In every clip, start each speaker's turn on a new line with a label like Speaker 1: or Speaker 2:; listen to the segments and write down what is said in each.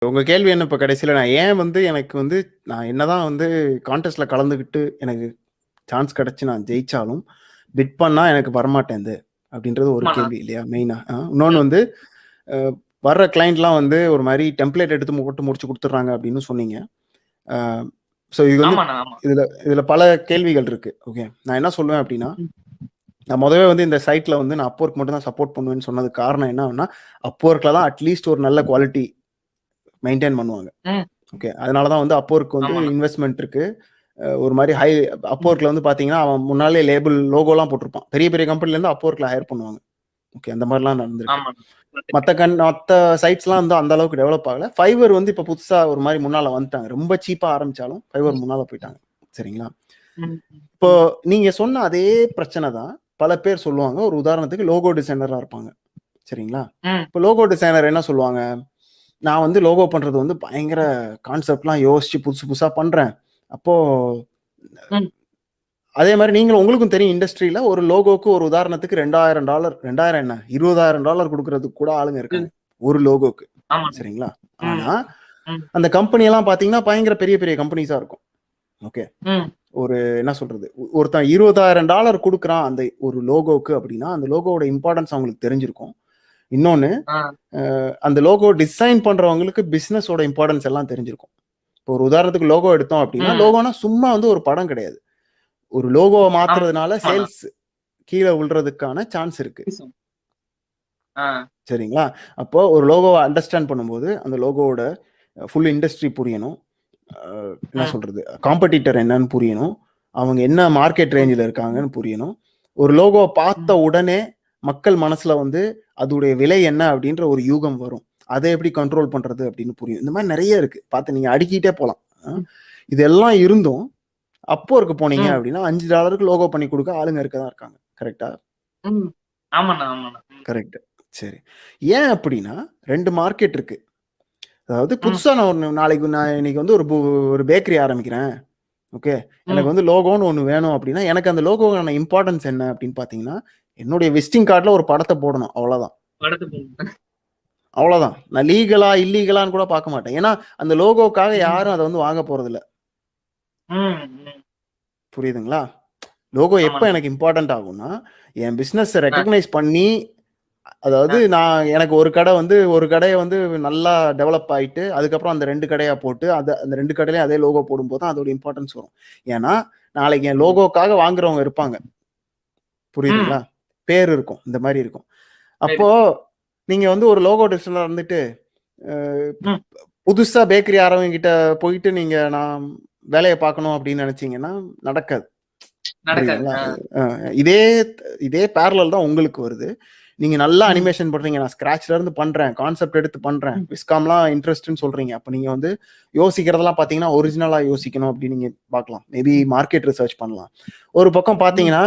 Speaker 1: உங்க கேள்வி என்ன இப்ப கடைசியில நான் ஏன் வந்து எனக்கு வந்து நான் என்னதான் வந்து கான்டெஸ்ட்ல கலந்துக்கிட்டு எனக்கு சான்ஸ் கிடைச்சு நான் ஜெயிச்சாலும் பிட் பண்ணா எனக்கு வரமாட்டேங்குது அப்படின்றது ஒரு
Speaker 2: ஆமாண்ணா.
Speaker 1: கேள்வி இல்லையா மெயினா. இன்னொன்று வந்து வர்ற கிளைண்ட்லாம் வந்து ஒரு மாதிரி டெம்ப்ளேட் எடுத்து போட்டு முடிச்சு கொடுத்துட்றாங்க அப்படின்னு சொன்னீங்க. ஸோ இது வந்து
Speaker 2: ஆமாண்ணா, ஆமா.
Speaker 1: இதுல பல கேள்விகள் இருக்கு. ஓகே, நான் என்ன சொல்லுவேன் அப்படின்னா, நான் முதவே வந்து இந்த சைட்ல வந்து நான் Upwork மட்டும் தான் சப்போர்ட் பண்ணுவேன்னு சொன்னதுக்கு காரணம் என்ன அப்படின்னா, Upworkல தான் அட்லீஸ்ட் ஒரு நல்ல குவாலிட்டி மெயின்டைன் பண்ணுவாங்க.
Speaker 2: ம்.
Speaker 1: ஓகே, அதனால தான் வந்து Upwork வந்து
Speaker 2: ஆமாண்ணா.
Speaker 1: இன்வெஸ்ட்மெண்ட் இருக்கு. ஒரு மாதிரி ஹை Upworkல வந்து பாத்தீங்கன்னா அவன் முன்னாலே லேபிள் லோகோலாம் போட்டிருப்பான். பெரிய பெரிய கம்பெனில இருந்து Upworkல ஹையர் பண்ணுவாங்க. ஓகே, அந்த மாதிரிலாம் நடந்திருக்கு.
Speaker 2: ஆமாண்ணா.
Speaker 1: மற்ற சைட்ஸ்லாம் வந்து அந்த அளவுக்கு டெவலப் ஆகல. ஃபைவர் வந்து இப்போ புதுசா ஒரு மாதிரி முன்னால வந்துட்டாங்க. ரொம்ப சீப்பா ஆரம்பிச்சாலும் ஃபைவர் முன்னால போயிட்டாங்க. சரிங்களா? இப்போ நீங்க சொன்ன அதே பிரச்சனை தான் பல பேர் சொல்லுவாங்க. ஒரு உதாரணத்துக்கு லோகோ டிசைனரா இருப்பாங்க. சரிங்களா? இப்போ லோகோ டிசைனர் என்ன சொல்லுவாங்க, நான் வந்து லோகோ பண்றது வந்து பயங்கர கான்செப்ட்லாம் யோசிச்சு புதுசு புதுசா பண்றேன். அப்போ அதே மாதிரி நீங்களும் உங்களுக்கும் தெரியும், இண்டஸ்ட்ரியில ஒரு லோகோக்கு ஒரு உதாரணத்துக்கு $2000 என்ன $20,000 கொடுக்கறதுக்கு கூட ஆளுங்க இருக்காங்க ஒரு லோகோக்கு. சரிங்களா? ஆனா அந்த கம்பெனி எல்லாம் பாத்தீங்கன்னா பயங்கர பெரிய பெரிய கம்பெனிஸா இருக்கும். ஓகே, ஒரு என்ன சொல்றது, ஒருத்தன் $20,000 கொடுக்குறான் அந்த ஒரு லோகோக்கு அப்படின்னா அந்த லோகோவோட இம்பார்ட்டன்ஸ் அவங்களுக்கு தெரிஞ்சிருக்கும். இன்னொன்னு, அந்த லோகோ டிசைன் பண்றவங்களுக்கு பிசினஸோட இம்பார்ட்டன்ஸ் எல்லாம் தெரிஞ்சிருக்கும். இப்போ ஒரு உதாரணத்துக்கு லோகோ எடுத்தோம் அப்படின்னா, லோகோனா சும்மா வந்து ஒரு படம் கிடையாது. ஒரு லோகோவை மாத்துறதுனால சேல்ஸ் கீழே விழுறதுக்கான சான்ஸ் இருக்கு. சரிங்களா? அப்போ ஒரு லோகோவை அண்டர்ஸ்டாண்ட் பண்ணும்போது அந்த லோகோவோட ஃபுல் இண்டஸ்ட்ரி புரியணும். என்ன சொல்றது, காம்படிட்டர் என்னன்னு புரியணும், அவங்க என்ன மார்க்கெட் ரேஞ்சில் இருக்காங்கன்னு புரியணும். ஒரு லோகோவை பார்த்த உடனே மக்கள் மனசுல வந்து அதோடைய விலை என்ன அப்படின்ற ஒரு யூகம் வரும். அதை எப்படி கண்ட்ரோல் பண்றது அப்படின்னு புரியும். இந்த மாதிரி நிறைய இருக்கு, பார்த்து நீங்க அடுக்கிட்டே போலாம். இதெல்லாம் இருந்தும் Upwork போனீங்க அப்படின்னா $5 லோகோ பண்ணி கொடுக்க ஆளுங்க இருக்கதான் இருக்காங்க. கரெக்டா? கரெக்ட். சரி, ஏன் அப்படின்னா 2 மார்க்கெட் இருக்கு. அதாவது புதுசா நான் இன்னைக்கு வந்து ஒரு பேக்கரி ஆரம்பிக்கிறேன். ஓகே, எனக்கு வந்து லோகோன்னு ஒன்று வேணும் அப்படின்னா எனக்கு அந்த லோகோவான இம்பார்ட்டன்ஸ் என்ன அப்படின்னு பாத்தீங்கன்னா, என்னுடைய விசிட்டிங் கார்டில் ஒரு படத்தை போடணும், அவ்வளவுதான். அவ்வளவுதான். நான் லீகலா இல்லீகலான்னு கூட பார்க்க மாட்டேன். ஏன்னா அந்த லோகோக்காக யாரும் அதை வந்து வாங்க போறது இல்லை. புரியுதுங்களா? லோகோ எப்போ எனக்கு இம்பார்ட்டன்ட் ஆகும்னா, என் பிசினஸ் ரெக்கக்னைஸ் பண்ணி, அதாவது நான் எனக்கு ஒரு கடையை வந்து நல்லா டெவலப் ஆயிட்டு அதுக்கப்புறம் அந்த 2 கடையா போட்டு அந்த 2 கடையிலையும் அதே லோகோ போடும்போது தான் அதோட இம்பார்ட்டன்ஸ் வரும். ஏன்னா நாளைக்கு என் லோகோக்காக வாங்குறவங்க இருப்பாங்க. புரியுதுங்களா? பேர் இருக்கும், இந்த மாதிரி இருக்கும். அப்போ நீங்க வந்து ஒரு லோகோ டிசைனர் இருந்துட்டு புதுசா பேக்கரி ஆரம்பிங்க கிட்ட போயிட்டு நீங்க நான் வேலையை பார்க்கணும் அப்படின்னு நினைச்சீங்கன்னா நடக்காது. இதே பேரலல் தான் உங்களுக்கு வருது. நீங்க நல்லா அனிமேஷன் பண்றீங்க, நான் ஸ்கிராச்ல இருந்து பண்றேன், கான்செப்ட் எடுத்து பண்றேன், விஸ்காம்லாம் இன்ட்ரெஸ்ட்னு சொல்றீங்க. அப்ப நீங்க வந்து யோசிக்கிறதெல்லாம் பாத்தீங்கன்னா ஒரிஜினலா யோசிக்கணும் அப்படின்னு நீங்க பார்க்கலாம். மேபி மார்க்கெட் ரிசர்ச் பண்ணலாம். ஒரு பக்கம் பாத்தீங்கன்னா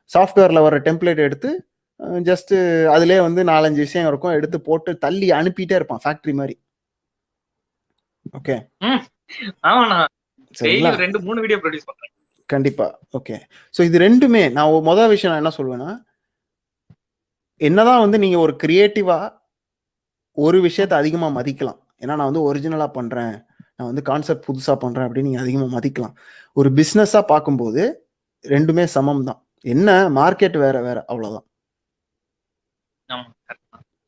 Speaker 1: சாஃப்ட்வேர்ல வர டெம்ப்ளேட் எடுத்து ஜஸ்ட் அதுலயே வந்து 4-5 விஷயம் இருக்கும், எடுத்து போட்டு தள்ளி அனுப்பிட்டே இருப்பான் ஃபேக்டரி மாதிரி. ஓகே, சரிங்களா?
Speaker 2: 2-3 வீடியோ ப்ரொடியூஸ் பண்றேன்
Speaker 1: கண்டிப்பா. ஓகே, ஸோ இது ரெண்டுமே நான் முதல் விஷயம் நான் என்ன சொல்வேன்னா, என்னதான் வந்து நீங்க ஒரு கிரியேட்டிவா ஒரு விஷயத்தை அதிகமா மதிக்கலாம். ஏன்னா நான் வந்து ஒரிஜினலா பண்றேன், நான் வந்து கான்செப்ட் புதுசா பண்றேன் அப்படின்னு நீங்க அதிகமா மதிக்கலாம். ஒரு பிசினஸா பார்க்கும்போது ரெண்டுமே சமம் தான். என்ன மார்க்கெட் வேற வேற, அவ்வளவுதான்.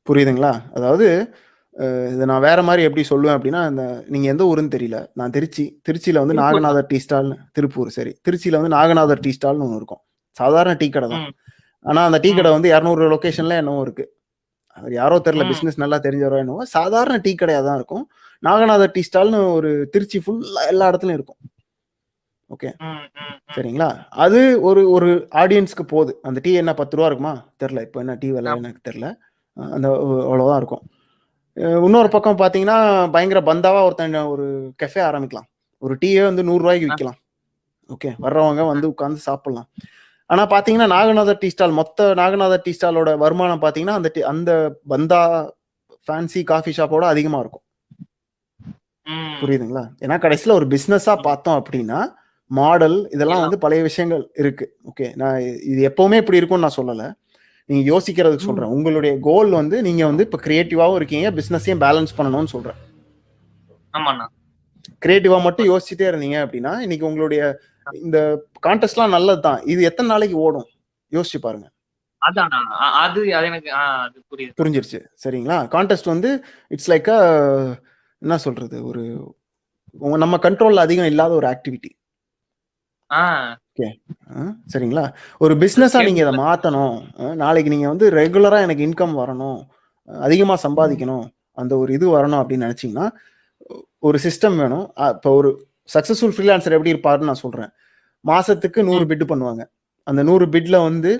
Speaker 1: புரியுதுங்களா? அதாவது இதை நான் வேற மாதிரி எப்படி சொல்லுவேன் அப்படின்னா, நீங்க எந்த ஊருன்னு தெரியல, நான் திருச்சியில வந்து நாகநாதர் டீ ஸ்டால்னு, திருப்பூர், சரி, திருச்சியில வந்து நாகநாதர் டீ ஸ்டால்னு ஒன்று இருக்கும். சாதாரண டீ கடை தான். ஆனா அந்த டீ கடை வந்து 200 லொகேஷன்ல என்னவோ இருக்கு. அது யாரோ தெரியல, பிசினஸ் நல்லா தெரிஞ்சவரோ என்னவோ, சாதாரண டீ கடையா தான் இருக்கும். நாகநாதர் டீ ஸ்டால்னு ஒரு திருச்சி ஃபுல்லா எல்லா இடத்துலயும் இருக்கும். ஓகே, சரிங்களா? அது ஒரு ஆடியன்ஸ்க்கு போகுது. அந்த டீ என்ன 10 ரூபா இருக்குமா தெரியல, இப்போ என்ன டீ விலை எனக்கு தெரியல, அந்த அவ்வளவுதான் இருக்கும். இன்னொரு பக்கம் பாத்தீங்கன்னா பயங்கர பந்தாவா ஒருத்தன் ஒரு கெஃபே ஆரம்பிக்கலாம், ஒரு டீயே வந்து 100 ரூபாய்க்கு விற்கலாம். ஓகே, வர்றவங்க வந்து உட்காந்து சாப்பிடலாம். ஆனா பாத்தீங்கன்னா நாகநாதர் டீ ஸ்டால், மொத்த நாகநாதர் டீ ஸ்டாலோட வருமானம் பாத்தீங்கன்னா அந்த பந்தா ஃபேன்சி காஃபி ஷாப்போட அதிகமா இருக்கும். புரியுதுங்களா? ஏன்னா கடைசியில ஒரு பிசினஸா பார்த்தோம் அப்படின்னா மாடல் இதெல்லாம் வந்து பழைய விஷயங்கள் இருக்கு. ஓகே, நான் இது எப்பவுமே இப்படி இருக்கும்னு நான் சொல்லல, நீங்க யோசிக்கிறதுக்கு சொல்றேன். உங்களுடைய கோல் வந்து நீங்க வந்து இப்ப கிரியேட்டிவாவும் இருக்கீங்க, பிசினஸையும் பேலன்ஸ் பண்ணணும்னு சொல்றேன்.
Speaker 2: ஆமாண்ணா.
Speaker 1: கிரியேட்டிவா மட்டும் யோசிச்சுட்டே இருந்தீங்க அப்படின்னா இன்னைக்கு உங்களுடைய இந்த கான்டெஸ்ட்லாம் நல்லது தான். இது எத்தனை நாளைக்கு ஓடும் யோசிச்சு பாருங்க.
Speaker 2: அதாண்ணா. அது எனக்கு அது புரியுது.
Speaker 1: புரிஞ்சிருச்சு சரிங்களா? கான்டெஸ்ட் வந்து இட்ஸ் லைக் என்ன சொல்றது, ஒரு நம்ம கண்ட்ரோல்ல அதிகம் இல்லாத ஒரு ஆக்டிவிட்டி. ஓகே சரிங்களா? ஒரு பிஸ்னஸா நீங்க இதை மாத்தணும், நாளைக்கு நீங்க வந்து ரெகுலரா எனக்கு இன்கம் வரணும், அதிகமா சம்பாதிக்கணும், அந்த ஒரு இது வரணும் அப்படின்னு நினைச்சீங்கன்னா ஒரு சிஸ்டம் வேணும். இப்போ ஒரு சக்சஸ்ஃபுல் ஃப்ரீலான்சர் எப்படி இருப்பாருன்னு நான் சொல்றேன். மாசத்துக்கு 100 பிட் பண்ணுவாங்க. அந்த 100 பிட்ல வந்து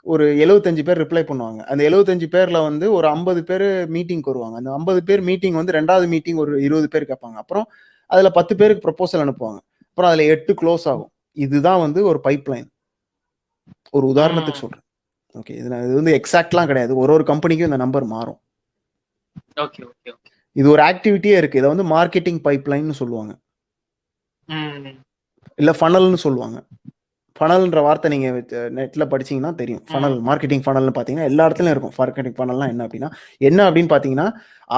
Speaker 1: ஒரு 75 பேர் ரிப்ளை பண்ணுவாங்க. அந்த 75 பேர்ல வந்து ஒரு 50 பேர் மீட்டிங்க்கு வருவாங்க. அந்த 50 பேர் மீட்டிங் வந்து 2வது மீட்டிங் ஒரு 20 பேர் கேட்பாங்க. அப்புறம் அதுல 10 பேருக்கு ப்ரொபோசல் அனுப்புவாங்க. அப்புறம் அதுல 8 க்ளோஸ் ஆகும். இதுதான் வந்து ஒரு பைப்லைன். ஒரு உதாரணத்துக்கு சொல்றேன். ஓகே, இது வந்து எக்ஸாக்ட்லாம் கிடையாது. ஒரு கம்பெனிக்கும் இந்த நம்பர் மாறும்.
Speaker 2: Okay okay.
Speaker 1: இது ஒரு ஆக்டிவிட்டியே இருக்கு. இதை வந்து மார்க்கெட்டிங் பைப்லைன்னு சொல்லுவாங்க, இல்ல ஃபனல்னு சொல்லுவாங்க. ஃபனல்ன்ற வார்த்தை நீங்க நெட்ல படிச்சீங்கன்னா தெரியும். ஃபனல், மார்க்கெட்டிங் ஃபனல்னு பாத்தீங்கன்னா எல்லா இடத்துலயும் இருக்கும். மார்க்கெட்டிங் ஃபனல்லாம் என்ன அப்படின்னா, என்ன அப்படின்னு பாத்தீங்கன்னா,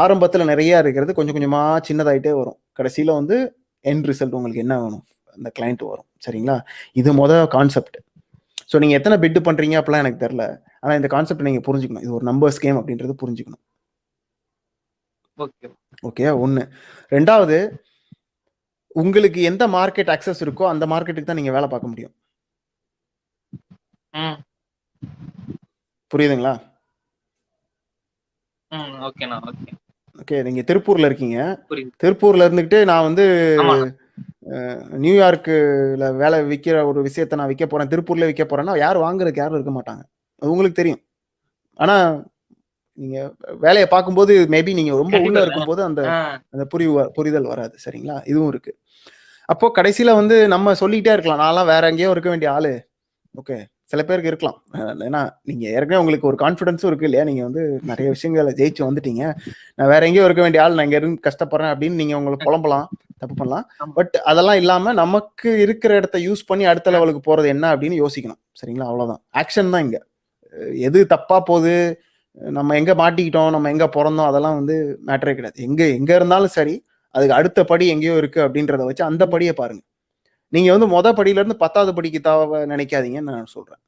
Speaker 1: ஆரம்பத்துல நிறைய இருக்கிறது கொஞ்சம் கொஞ்சமா சின்னதாயிட்டே வரும். கடைசியில வந்து எண்ட் ரிசல்ட் உங்களுக்கு என்ன வேணும், அந்த கிளைண்ட் வரும். சரிங்களா? இது கான்செப்ட். ஸோ நீங்க எத்தனை பிட் பண்றீங்க அப்படிலாம் எனக்கு தெரியல. ஆனா இந்த கான்செப்ட் நீங்க புரிஞ்சுக்கணும். இது ஒரு நம்பர்ஸ் கேம் அப்படின்றது புரிஞ்சுக்கணும். ஓகே, ஒண்ணு. ரெண்டாவது, உங்களுக்கு எந்த மார்க்கெட் அக்சஸ் இருக்கோ அந்த மார்க்கெட்டுக்கு தான் நீங்க வேலை பார்க்க முடியும். புரியுதுங்களா? ஓகே, நீங்க திருப்பூர்ல இருக்கீங்க. திருப்பூர்ல இருந்துகிட்டு நான் வந்து நியூயார்க்ல வேலை விற்கிற ஒரு விஷயத்த நான் விற்க போறேன், திருப்பூர்ல விற்க போறேன்னா யாரும் வாங்குறதுக்கு யாரும் இருக்க மாட்டாங்க. அது உங்களுக்கு தெரியும். ஆனா நீங்க வேலையை பார்க்கும்போது மேபி நீங்க ரொம்ப உள்ள இருக்கும்போது அந்த அந்த புரிதல் வராது. சரிங்களா? இதுவும் இருக்கு. அப்போ கடைசியில வந்து நம்ம சொல்லிட்டே இருக்கலாம், நான்லாம் வேற எங்கேயோ இருக்க வேண்டிய ஆளு. ஓகே, சில பேருக்கு இருக்கலாம். ஏன்னா நீங்க ஏற்கனவே உங்களுக்கு ஒரு கான்ஃபிடன்ஸும் இருக்கு இல்லையா? நீங்க வந்து நிறைய விஷயங்களை ஜெயிச்சு வந்துட்டீங்க. நான் வேற எங்கேயோ இருக்க வேண்டிய ஆள், நான் இங்க இருந்து கஷ்டப்படுறேன் அப்படின்னு நீங்க உங்களுக்கு புலம்பலாம், தப்பு பண்ணலாம். பட் அதெல்லாம் இல்லாம நமக்கு இருக்கிற இடத்த யூஸ் பண்ணி அடுத்த லெவலுக்கு போறது என்ன அப்படின்னு யோசிக்கணும். சரிங்களா? அவ்வளவுதான். ஆக்ஷன் தான் இங்க. எது தப்பா போகுது, நம்ம எங்க மாட்டிக்கிட்டோம், நம்ம எங்க பிறந்தோம், அதெல்லாம் வந்து மேட்டரே கிடையாது. எங்க இருந்தாலும் சரி, அதுக்கு அடுத்த படி எங்கேயோ இருக்கு அப்படின்றத வச்சு அந்த படியை பாருங்க. நீங்க வந்து படியில இருந்து 10வது படிக்கு நினைக்காதீங்கன்னு நான் சொல்றேன்.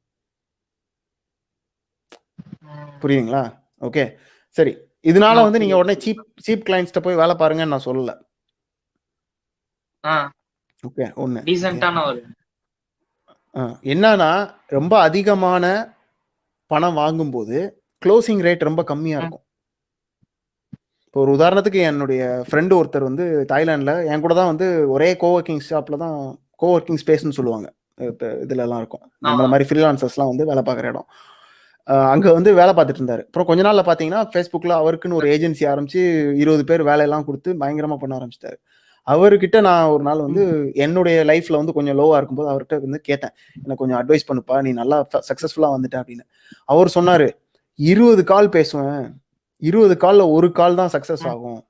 Speaker 1: புரியுதுங்களா? ஓகே, சரி. இதனால வந்து நீங்க உடனே சீப் கிளைண்ட்ஸ்ட போய் வேலை பாருங்கன்னு நான் சொல்லல. ஓகே, ஒண்ணு என்னன்னா, ரொம்ப அதிகமான பணம் வாங்கும்போது க்ளோசிங் ரேட் ரொம்ப கம்மியா இருக்கும். இப்போ ஒரு உதாரணத்துக்கு என்னுடைய ஃப்ரெண்டு ஒருத்தர் வந்து தாய்லாண்டில் என் கூட தான் வந்து ஒரே கோவர்க்கிங் ஷாப்பில் தான், கோவர்க்கிங் ஸ்பேஸ்ன்னு சொல்லுவாங்க, இப்போ இதுலலாம் இருக்கும். நம்மள மாதிரி ஃப்ரீலான்சர்ஸ்லாம் வந்து வேலை பார்க்குற இடம். அங்கே வந்து வேலை பார்த்துட்டு இருந்தார். அப்புறம் கொஞ்ச நாளில் பார்த்தீங்கன்னா ஃபேஸ்புக்கில் அவருக்குன்னு ஒரு ஏஜென்சி ஆரம்பித்து 20 பேர் வேலையெல்லாம் கொடுத்து பயங்கரமாக பண்ண ஆரம்பிச்சிட்டாரு. அவர்கிட்ட நான் ஒரு நாள் வந்து என்னுடைய லைஃப்பில் வந்து கொஞ்சம் லோவாக இருக்கும்போது அவர்கிட்ட வந்து கேட்டேன், எனக்கு கொஞ்சம் அட்வைஸ் பண்ணுப்பா, நீ நல்லா சக்ஸஸ்ஃபுல்லாக வந்துட்ட அப்படின்னு. அவர் சொன்னார், 20 கால் பேசுவேன், 20 கால்ல ஒரு கால் தான் சக்சஸ் ஆகும்,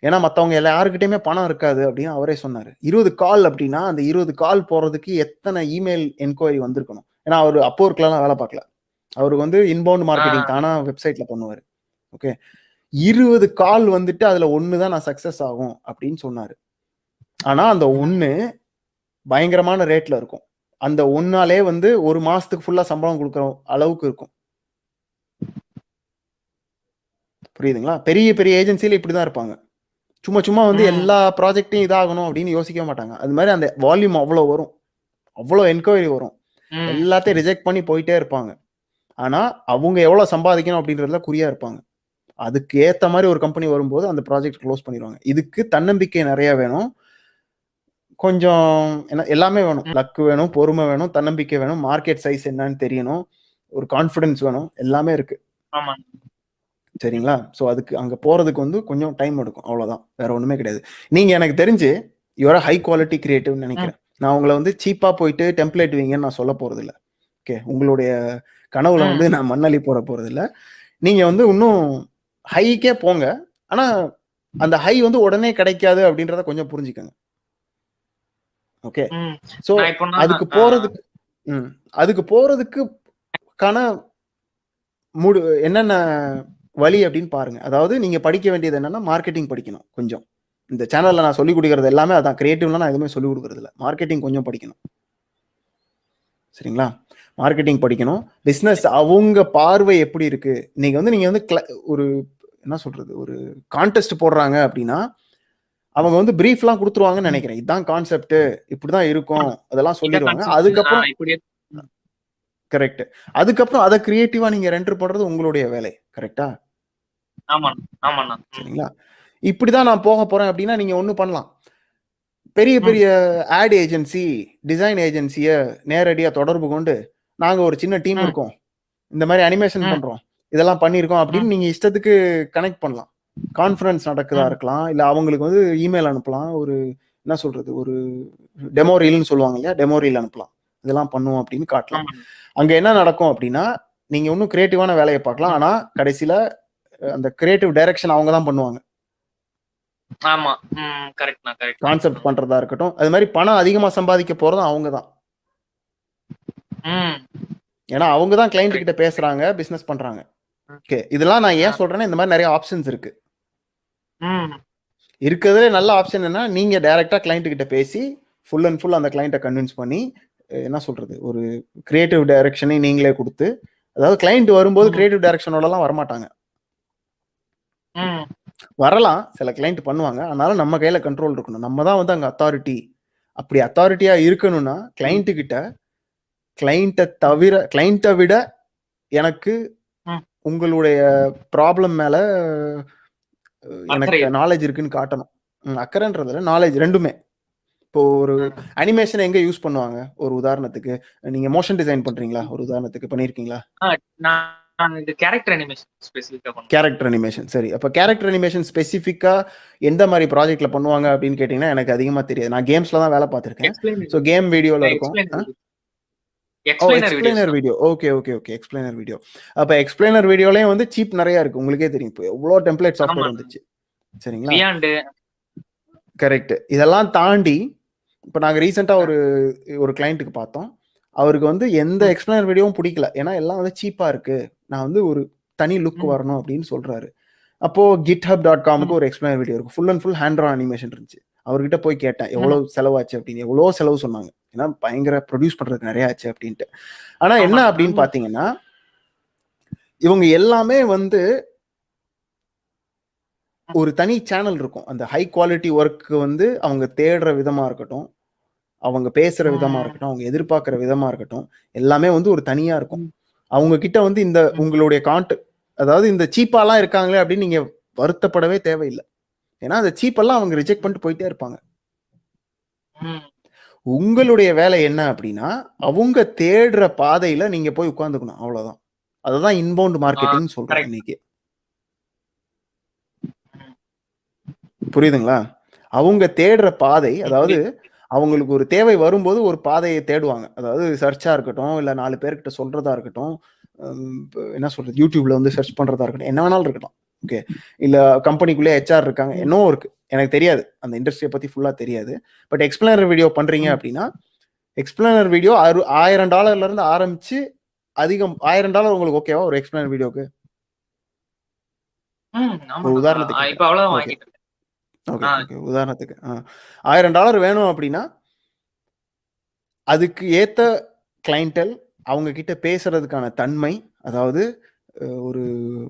Speaker 1: ஏன்னா மற்றவங்க யாருக்கிட்டையுமே பணம் இருக்காது அப்படின்னு அவரே சொன்னார். 20 கால் அப்படின்னா அந்த 20 கால் போறதுக்கு எத்தனை இமெயில் என்கொயரி வந்திருக்கணும். ஏன்னா அவர் அப்போர்க்லாம் வேலை பார்க்கல, அவருக்கு வந்து இன்பவுண்ட் மார்க்கெட்டிங் தானா வெப்சைட்ல பண்ணுவார். ஓகே, 20 கால் வந்துட்டு அதுல ஒண்ணுதான் நான் சக்சஸ் ஆகும் அப்படின்னு சொன்னாரு. ஆனா அந்த ஒண்ணு பயங்கரமான ரேட்ல இருக்கும். அந்த ஒன்னாலே வந்து ஒரு மாசத்துக்கு ஃபுல்லா சம்பளம் கொடுக்குற அளவுக்கு இருக்கும். புரியுதுங்களா? பெரிய பெரிய ஏஜென்சில இப்படிதான் இருப்பாங்க. சும்மா சும்மா வந்து எல்லா ப்ராஜெக்டையும் இதாகணும் அப்படின்னு யோசிக்க மாட்டாங்க. அது மாதிரி அந்த வால்யூம் அவ்வளோ வரும், அவ்வளோ என்கொயரி வரும், எல்லாத்தையும் ரிஜெக்ட் பண்ணி போயிட்டே இருப்பாங்க. ஆனா அவங்க எவ்வளவு சம்பாதிக்கணும் அப்படின்றதுல குறியா இருப்பாங்க. அதுக்கு ஏத்த மாதிரி ஒரு கம்பெனி வரும்போது அந்த ப்ராஜெக்ட் க்ளோஸ் பண்ணிடுவாங்க. இதுக்கு தன்னம்பிக்கை நிறைய வேணும், கொஞ்சம் எல்லாமே வேணும். லக் வேணும், பொறுமை வேணும், தன்னம்பிக்கை வேணும், மார்க்கெட் சைஸ் என்னன்னு தெரியணும், ஒரு கான்ஃபிடன்ஸ் வேணும், எல்லாமே இருக்கு. சரிங்களா? ஸோ அதுக்கு அங்கே போகிறதுக்கு வந்து கொஞ்சம் டைம் எடுக்கும், அவ்வளோதான், வேற ஒன்றுமே கிடையாது. நீங்கள் எனக்கு தெரிஞ்சு யுவர் ஹை குவாலிட்டி கிரியேட்டிவ்னு நினைக்கிறேன். நான் உங்களை வந்து சீப்பாக போயிட்டு டெம்ப்ளேட் வைங்கன்னு நான் சொல்ல போகிறது இல்லை. ஓகே, உங்களுடைய கனவுல வந்து நான் மண்ணள்ளி போட போகிறது இல்லை. நீங்கள் வந்து இன்னும் ஹைக்கே போங்க. ஆனால் அந்த ஹை வந்து உடனே கிடைக்காது அப்படின்றத கொஞ்சம் புரிஞ்சுக்கங்க. ஓகே, ஸோ அதுக்கு போறதுக்கு என்னென்ன வழி அப்படின்னு பாருங்க. அதாவது நீங்க படிக்க வேண்டியது என்னன்னா மார்க்கெட்டிங் படிக்கணும் கொஞ்சம். இந்த சேனல்ல நான் சொல்லிக் கொடுக்கறது எல்லாமே அதான். கிரியேட்டிவ்லாம் நான் எதுவுமே சொல்லிக் கொடுக்கறது இல்லை. மார்க்கெட்டிங் கொஞ்சம் படிக்கணும். சரிங்களா? மார்க்கெட்டிங் படிக்கணும். பிஸ்னஸ் அவங்க பார்வை எப்படி இருக்கு? இன்னைக்கு வந்து நீங்க வந்து ஒரு என்ன சொல்றது, ஒரு கான்டெஸ்ட் போடுறாங்க அப்படின்னா அவங்க வந்து பிரீஃப்லாம் கொடுத்துருவாங்கன்னு நினைக்கிறேன். இதுதான் கான்செப்ட், இப்படிதான் இருக்கும், அதெல்லாம் சொல்லிடுவாங்க. அதுக்கப்புறம் கரெக்ட். அதுக்கப்புறம் அதை கிரியேட்டிவா நீங்க ரெண்டர் பண்றது உங்களுடைய வேலை. கரெக்டா? சரிங்களா? இப்படிதான் நான் போக போறேன் அப்படின்னா நீங்க ஒண்ணு பண்ணலாம். பெரிய பெரிய ஆட் ஏஜென்சி, டிசைன் ஏஜென்சிய நேரடியா தொடர்பு கொண்டு நாங்க ஒரு சின்ன டீம் இருக்கோம், இந்த மாதிரி அனிமேஷன் பண்றோம், இதெல்லாம் பண்ணியிருக்கோம் அப்படின்னு நீங்க இஷ்டத்துக்கு கனெக்ட் பண்ணலாம். கான்ஃபரன்ஸ் நடக்குதா இருக்கலாம், இல்ல அவங்களுக்கு வந்து இமெயில் அனுப்பலாம், ஒரு என்ன சொல்றது, ஒரு டெமோ ரீல்னு சொல்லுவாங்க இல்லையா, டெமோ ரீல் அனுப்பலாம், இதெல்லாம் பண்ணுவோம் அப்படின்னு காட்டலாம். அங்க என்ன நடக்கும் அப்படின்னா நீங்க இன்னும் கிரியேட்டிவான வேலையை பார்க்கலாம். ஆனா கடைசியில அந்த கிரியேட்டிவ் டைரக்ஷன் அவங்க தான் பண்ணுவாங்க.
Speaker 2: ஆமா, கரெக்ட்னா கரெக்ட்.
Speaker 1: கான்செப்ட் பண்றதா இருக்கட்டும், அது மாதிரி பணம் அதிகமா சம்பாதிக்க போறதும் அவங்க தான். ஏன்னா அவங்க தான் கிளைண்ட் கிட்ட பேசுறாங்க, பிசினஸ் பண்றாங்க. ஓகே, இதெல்லாம் நான் ஏன் சொல்றேன்னா இந்த மாதிரி நிறைய ஆப்ஷன்ஸ் இருக்கு. இருக்கிறதுலே நல்ல ஆப்ஷன் என்ன, நீங்க டைரக்டா கிளைண்ட் கிட்ட பேசி ஃபுல் அண்ட் ஃபுல் அந்த கிளைண்ட்டை கன்வின்ஸ் பண்ணி என்ன சொல்றது, ஒரு கிரியேட்டிவ் டைரக்ஷனை நீங்களே கொடுத்து, அதாவது கிளைண்ட் வரும்போது கிரியேட்டிவ் டைரக்ஷனோடலாம் வரமாட்டாங்க. வரலாம், சில கிளைண்ட் பண்ணுவாங்க. அதனால நம்ம கையில கண்ட்ரோல் இருக்கணும். நம்ம தான் வந்து அங்க அத்தாரிட்டி. அப்படி அத்தாரிட்டியா இருக்கணும்னா கிளைண்ட் கிட்ட, கிளைண்ட்டை விட எனக்கு உங்களுடைய ப்ராப்ளம் மேல எனக்கு நாலேஜ் இருக்குன்னு காட்டணும். அக்கறைன்றதுல நாலேஜ் ரெண்டுமே. இப்போ ஒரு அனிமேஷன் எங்க யூஸ் பண்ணுவாங்க, ஒரு உதாரணத்துக்கு நீங்க மோஷன் டிசைன் பண்றீங்களா, ஒரு உதாரணத்துக்கு பண்ணிருக்கீங்களா?
Speaker 2: கேரக்டர் அனிமேஷன் ஸ்பெசிஃபிக்கா பண்ணுவேன்.
Speaker 1: கேரக்டர் அனிமேஷன், சரி. அப்ப கேரக்டர் அனிமேஷன் ஸ்பெசிஃபிக்கா எந்த மாதிரி ப்ராஜெக்ட்ல பண்ணுவாங்க அப்படின்னு கேட்டீங்கன்னா எனக்கு அதிகமா தெரியாது. நான் கேம்ஸ்ல தான் வேலை பார்த்திருக்கேன். சோ கேம் வீடியோல இருக்கும். Explainer video. Okay okay okay, explainer video. அப்ப எக்ஸ்பிளைனர் வீடியோலயும் வந்து சீப் நிறைய இருக்கு, உங்களுக்கே தெரியும். இப்போ எவ்வளவு டெம்ப்ளேட் சாஃப்ட்வேர் வந்துச்சு. சரிங்களா? கரெக்ட். இதெல்லாம் தாண்டி இப்ப நாங்க ரீசெண்டா ஒரு கிளைண்ட்டுக்கு பார்த்தோம். அவருக்கு வந்து எந்த எக்ஸ்பிளைனர் வீடியோவும் பிடிக்கல. ஏன்னா எல்லாம் வந்து சீப்பா இருக்கு, நான் வந்து ஒரு தனி லுக் வரணும் அப்படின்னு சொல்றாரு. அப்போ github.comக்கு ஒரு எக்ஸ்பிளைனர் வீடியோ இருக்கு, full and full hand draw animation இருந்துச்சு. அவர்கிட்ட போய் கேட்டேன் எவ்வளவு செலவாச்சு அப்படின்னு. எவ்வளவு செலவு சொன்னாங்க, ஏன்னா பயங்கர ப்ரொடியூஸ் பண்றதுக்கு நிறைய ஆச்சு அப்படின்ட்டு. ஆனா என்ன அப்படின்னு பாத்தீங்கன்னா இவங்க எல்லாமே வந்து ஒரு தனி சேனல் இருக்கும். அந்த ஹை குவாலிட்டி ஒர்க் வந்து அவங்க தேடுற விதமா இருக்கட்டும், அவங்க பேசுற விதமா இருக்கட்டும், அவங்க எதிர்பார்க்கிற விதமா இருக்கட்டும், எல்லாமே வந்து ஒரு தனியா இருக்கும். அவங்க கிட்ட வந்து இந்த உங்களுடைய அதாவது இந்த சீப்பாலாம் இருக்காங்களே அப்படின்னு நீங்க வருத்தப்படவே தேவையில்லை. ஏன்னா அந்த சீப்பெல்லாம் அவங்க ரிஜெக்ட் பண்ணிட்டு போயிட்டே இருப்பாங்க. உங்களுடைய வேலை என்ன அப்படின்னா அவங்க தேடுற பாதையில நீங்க போய் உட்கார்ந்துக்கணும், அவ்வளவுதான். அதுதான் இன்பவுண்ட் மார்க்கெட்டிங் சொல்றேன் இன்னைக்கு. புரியுதுங்களா? அவங்க தேடுற பாதை, அதாவது அவங்களுக்கு ஒரு தேவை வரும்போது ஒரு பாதையை தேடுவாங்க. அதாவது சர்ச்சா இருக்கட்டும், இல்ல 4 பேர்கிட்ட சொல்றதா இருக்கட்டும், என்ன சொல்றது, யூடியூப்ல வந்து சர்ச் பண்றதா இருக்கட்டும், என்ன வேணாலும் இருக்கட்டும். ஓகே, இல்ல கம்பெனிக்குள்ளே ஹெச்ஆர் இருக்காங்க, என்னவோ இருக்கு, எனக்கு தெரியாது, அந்த இண்டஸ்ட்ரியை பத்தி ஃபுல்லா தெரியாது. பட் எக்ஸ்பிளைனர் வீடியோ பண்றீங்க அப்படின்னா எக்ஸ்பிளைனர் வீடியோ $1000 இருந்து ஆரம்பிச்சு அதிகம். $1000 உங்களுக்கு ஓகேவா ஒரு எக்ஸ்பிளைனர் வீடியோக்கு? ஒரு உதாரணத்துக்கு உதாரணத்துக்கு $1000 வேணும் அப்படின்னா அதுக்கு ஏத்த கிளைண்டல், அவங்க கிட்ட பேசுறதுக்கான தன்மை, அதாவது ஒரு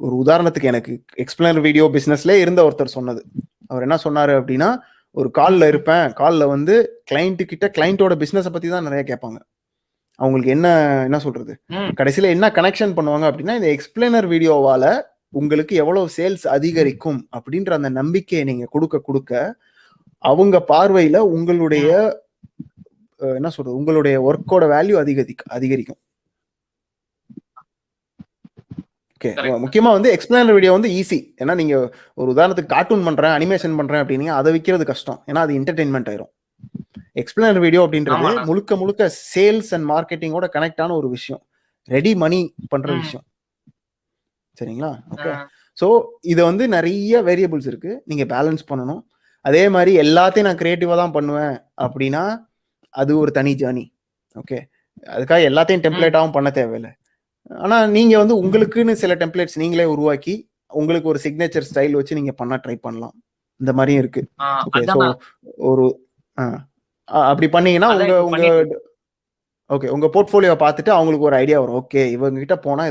Speaker 1: ஒரு உதாரணத்துக்கு எனக்கு எக்ஸ்பிளைனர் வீடியோ பிசினஸ்ல இருந்த ஒருத்தர் சொன்னது. அவர் என்ன சொன்னாரு அப்படின்னா, ஒரு கால்ல இருப்பேன், கால்ல வந்து கிளைண்ட் கிட்ட கிளைண்டோட பிசினஸ் பத்தி தான் நிறைய கேட்பாங்க. அவங்களுக்கு என்ன சொல்றது, கடைசியில என்ன கனெக்ஷன் பண்ணுவாங்க அப்படின்னா, இந்த எக்ஸ்பிளைனர் வீடியோவால உங்களுக்கு எவ்வளவு சேல்ஸ் அதிகரிக்கும் அப்படின்ற அந்த நம்பிக்கையை நீங்க கொடுக்க கொடுக்க அவங்க பார்வையில உங்களுடைய என்ன சொல்றது, உங்களுடைய ஒர்க்கோட வேல்யூ அதிகரிக்கும். ஓகே, முக்கியமா வந்து எக்ஸ்பிளைனர் வீடியோ வந்து ஈஸி. ஏன்னா நீங்க ஒரு உதாரணத்துக்கு கார்ட்டூன் பண்றேன், அனிமேஷன் பண்றேன் அப்படின்னா அதை விற்கிறது கஷ்டம், ஏன்னா அது என்டர்டெயின்மெண்ட் ஆயிரும். எக்ஸ்பிளைனர் வீடியோ அப்படின்றது முழுக்க முழுக்க சேல்ஸ் அண்ட் மார்க்கெட்டிங்கோட கனெக்ட் ஆன ஒரு விஷயம், ரெடி மணி பண்ற விஷயம். சரிங்களா? ஓகே, ஸோ இது வந்து நிறைய வேரியபிள்ஸ் இருக்கு, நீங்க பேலன்ஸ் பண்ணணும். அதே மாதிரி எல்லாத்தையும் நான் கிரியேட்டிவா தான் பண்ணுவேன் அப்படின்னா அது ஒரு தனி ஜேர்னி. ஓகே, அதுக்காக எல்லாத்தையும் டெம்ப்ளேட்டாவும் பண்ண தேவையில்லை. ஆனா நீங்க வந்து உங்களுக்குன்னு சில டெம்ப்ளேட்ஸ் நீங்களே உருவாக்கி உங்களுக்கு ஒரு சிக்னேச்சர் ஸ்டைல் வச்சு நீங்க பண்ண ட்ரை பண்ணலாம். இந்த மாதிரியும் இருக்கு. ஓகே. ஸோ
Speaker 2: அதான்
Speaker 1: ஒரு அப்படி பண்ணீங்கன்னா
Speaker 2: அதான்
Speaker 1: உங்க
Speaker 2: இப்ப
Speaker 1: உங்க
Speaker 2: பண்ணிட்டு இருக்கேன்.
Speaker 1: ஓகே உங்க போர்ட்ஃபோலியோ பார்த்துட்டு அவங்களுக்கு ஒரு ஐடியா வரும். ஓகே இவங்க கிட்ட போனா